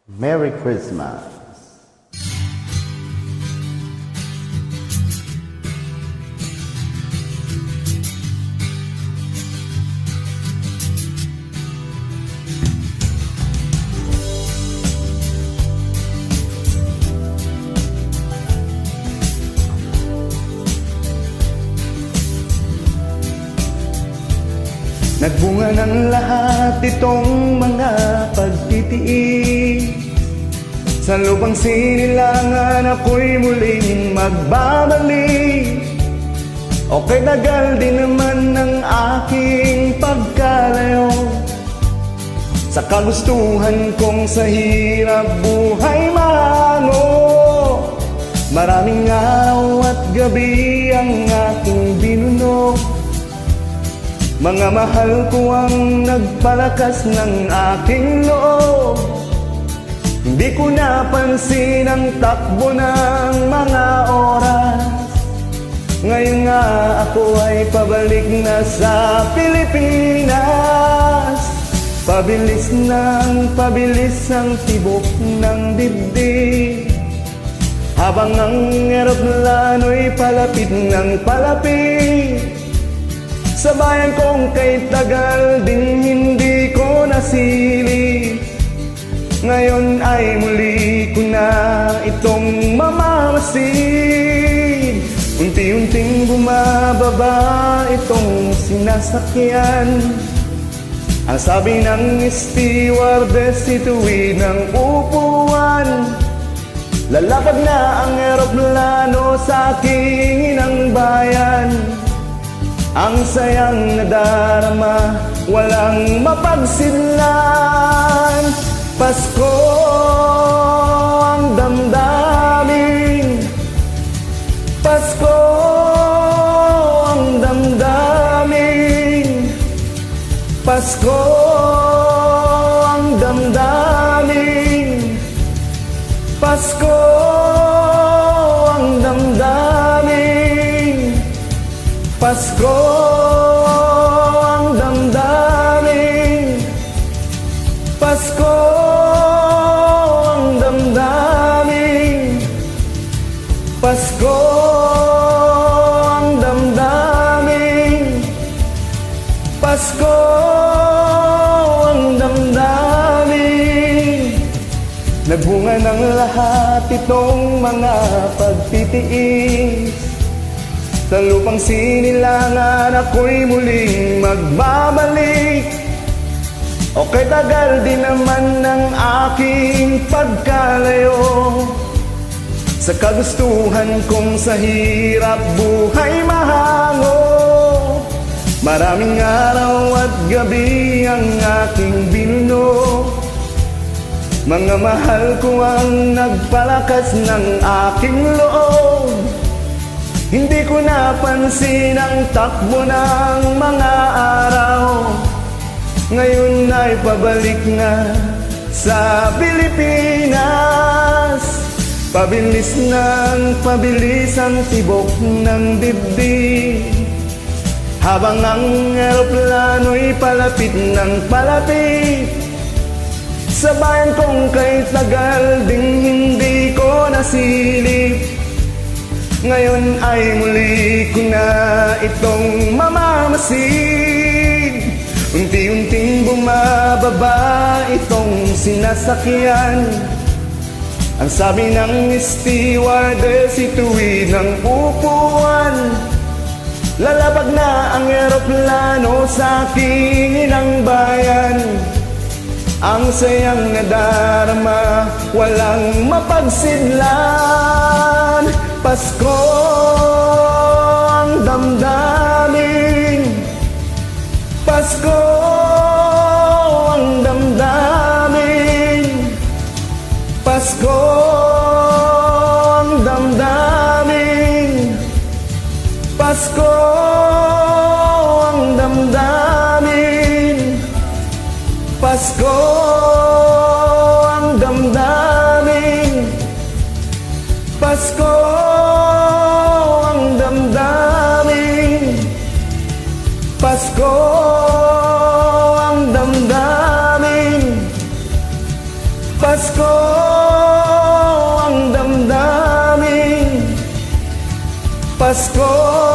Merry Christmas. Nagbunga ng lahat itong mga pagtitiis. Sa lupang sinilangan ako'y muling magbabalik. Okay, tagal din naman ng aking pagkalayo sa kagustuhan kong sa hirap buhay mahango. Maraming araw at gabi ang aking binuno. Mga mahal ko ang nagpalakas ng aking loob. Hindi ko napansin ang takbo ng mga oras. Ngayon nga ako ay pabalik na sa Pilipinas. Pabilis ng pabilis ang tibok ng dibdib, habang ang eroplano'y palapit ng palapit. Sa bayan kong kay tagal din hindi ko nasilip. Ngayon ay muli ko na itong mamamasid. Unti-unting bumababa itong sinasakyan. Ang sabi ng stewardess, ituwid ng upuan. Lalapag na ang eroplano sa aking inang bayan. Ang sayang nadarama, walang mapagsidlan. Pasko ang damdamin, Pasko ang damdamin, Pasko ang damdamin, Pasko ang damdamin, Pasko ang damdamin, Pasko ang damdamin, Pasko ang damdamin, Pasko ang damdamin. Nagbunga ng lahat itong mga pagtitiis. Sa lupang sinilangan ako'y muling magbabalik. Okay, tagal din naman ng aking pagkalayo sa kagustuhan kong sa hirap buhay mahango. Maraming araw at gabi ang aking binuno. Mga mahal ko ang nagpalakas ng aking loob. Hindi ko napansin ang takbo ng mga araw. Ngayon ay pabalik na sa Pilipinas. Pabilis ng pabilis ang tibok ng dibdib, habang ang eroplano'y palapit ng palapit. Sa bayan kong kay tagal ding hindi ko nasilip. Ngayon ay muli ko na itong mamamasid. Unti-unting bumababa itong sinasakyan. Ang sabi ng stewardess, ituwid ng upuan. Lalapag na ang eroplano sa aking inang bayan. Ang sayang nadarama, walang mapagsidlan. Pasko ang damdamin, Pasko ang damdamin, Pasko ang damdamin, Pasko ang damdamin, Pasko ang damdamin, Pasko ang damdamin, Pasko Pasko ang damdamin, Pasko